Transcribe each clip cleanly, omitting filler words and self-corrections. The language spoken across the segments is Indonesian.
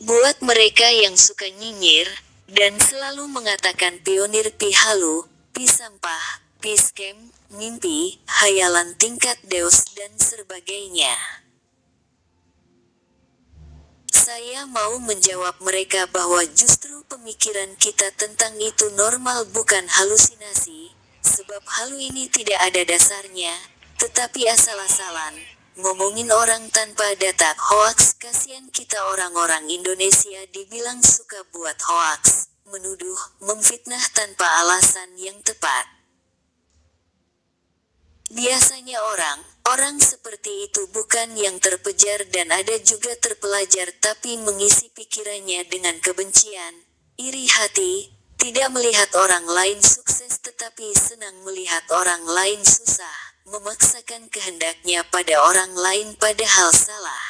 Buat mereka yang suka nyinyir, dan selalu mengatakan pionir pi halu, pi sampah, pi scam, mimpi, hayalan tingkat deus dan sebagainya. Saya mau menjawab mereka bahwa justru pemikiran kita tentang itu normal bukan halusinasi, sebab halu ini tidak ada dasarnya, tetapi asal-asalan. Ngomongin orang tanpa data hoaks, kasihan kita orang-orang Indonesia dibilang suka buat hoaks, menuduh, memfitnah tanpa alasan yang tepat. Biasanya orang seperti itu bukan yang terpejar dan ada juga terpelajar tapi mengisi pikirannya dengan kebencian, iri hati, tidak melihat orang lain sukses tetapi senang melihat orang lain susah, memaksakan kehendaknya pada orang lain padahal salah.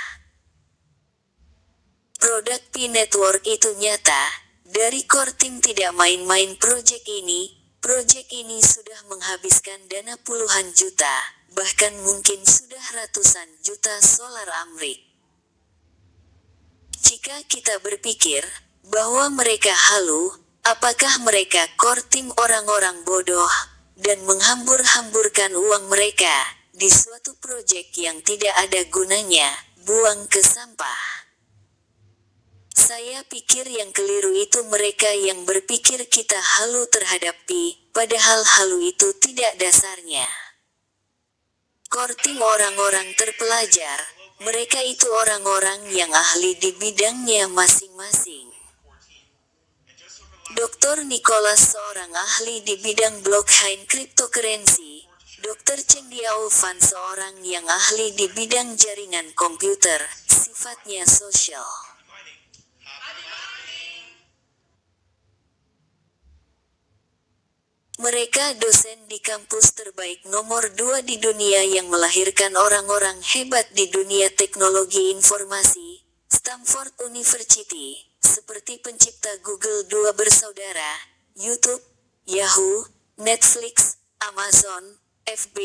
Produk Pi Network itu nyata, dari core team tidak main-main proyek ini. Proyek ini sudah menghabiskan dana puluhan juta, bahkan mungkin sudah ratusan juta dolar Amerika. Jika kita berpikir bahwa mereka halu, apakah mereka core team orang-orang bodoh, dan menghambur-hamburkan uang mereka di suatu proyek yang tidak ada gunanya, buang ke sampah? Saya pikir yang keliru itu mereka yang berpikir kita halu terhadap Pi, padahal halu itu tidak dasarnya. Core team orang-orang terpelajar, mereka itu orang-orang yang ahli di bidangnya masing-masing. Dr. Nicholas seorang ahli di bidang blockchain cryptocurrency, Dr. Cheng Diao Fan seorang yang ahli di bidang jaringan komputer, sifatnya sosial. Mereka dosen di kampus terbaik nomor 2 di dunia yang melahirkan orang-orang hebat di dunia teknologi informasi, Stanford University, seperti pencipta Google dua bersaudara, YouTube, Yahoo, Netflix, Amazon, FB,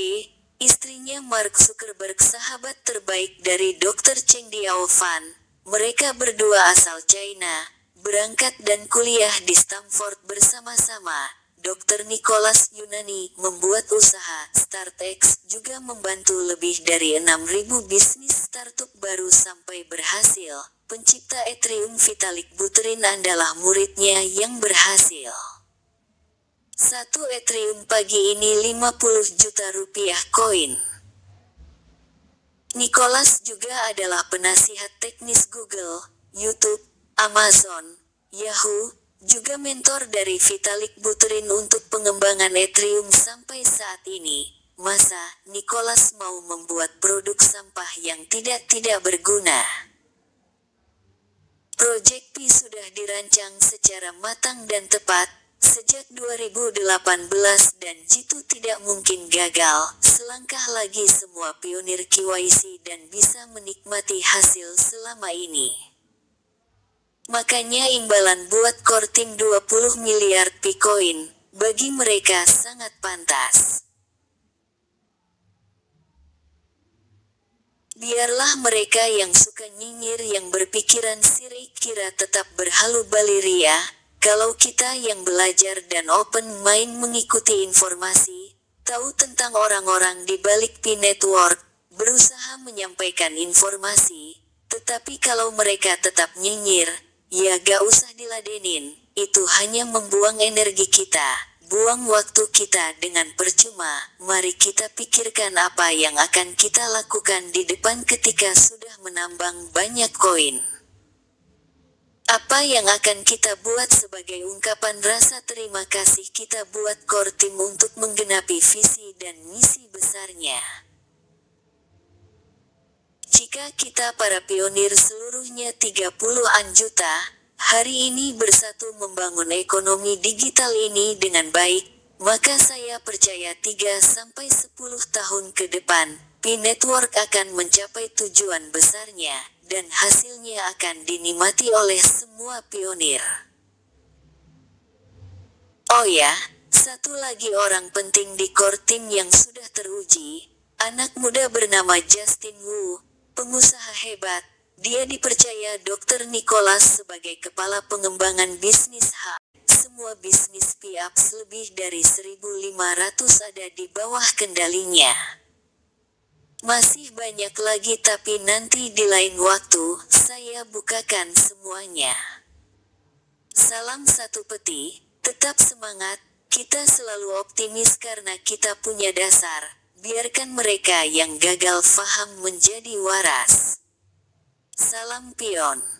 istrinya Mark Zuckerberg sahabat terbaik dari Dr. Cheng Diao Fan. Mereka berdua asal China, berangkat dan kuliah di Stanford bersama-sama. Dr. Nicholas Yunani membuat usaha StartX juga membantu lebih dari 6.000 bisnis startup baru sampai berhasil. Pencipta Ethereum Vitalik Buterin adalah muridnya yang berhasil. Satu Ethereum pagi ini 50 juta rupiah koin. Nicholas juga adalah penasihat teknis Google, YouTube, Amazon, Yahoo, juga mentor dari Vitalik Buterin untuk pengembangan Ethereum sampai saat ini. Masa Nicholas mau membuat produk sampah yang tidak berguna? Proyek Pi sudah dirancang secara matang dan tepat sejak 2018 dan jitu tidak mungkin gagal. Selangkah lagi semua pionir KYC dan bisa menikmati hasil selama ini. Makanya imbalan buat core team 20 miliar Bitcoin, bagi mereka sangat pantas. Biarlah mereka yang suka nyinyir yang berpikiran sirik kira tetap berhalu baliria, kalau kita yang belajar dan open mind mengikuti informasi, tahu tentang orang-orang di balik Pi Network, berusaha menyampaikan informasi, tetapi kalau mereka tetap nyinyir, ya gak usah diladenin, itu hanya membuang energi kita, buang waktu kita dengan percuma. Mari kita pikirkan apa yang akan kita lakukan di depan ketika sudah menambang banyak koin. Apa yang akan kita buat sebagai ungkapan rasa terima kasih kita buat core team untuk menggenapi visi dan misi besarnya. Jika kita para pionir seluruhnya 30-an juta, hari ini bersatu membangun ekonomi digital ini dengan baik, maka saya percaya 3-10 tahun ke depan, Pi Network akan mencapai tujuan besarnya, dan hasilnya akan dinikmati oleh semua pionir. Oh ya, satu lagi orang penting di core team yang sudah teruji, anak muda bernama Justin Wu, pengusaha hebat, Dia dipercaya Dr. Nicholas sebagai kepala pengembangan bisnis H. Semua bisnis PIAPS lebih dari 1.500 ada di bawah kendalinya. Masih banyak lagi tapi nanti di lain waktu, saya bukakan semuanya. Salam satu peti, tetap semangat, kita selalu optimis karena kita punya dasar, biarkan mereka yang gagal faham menjadi waras. Salam pion.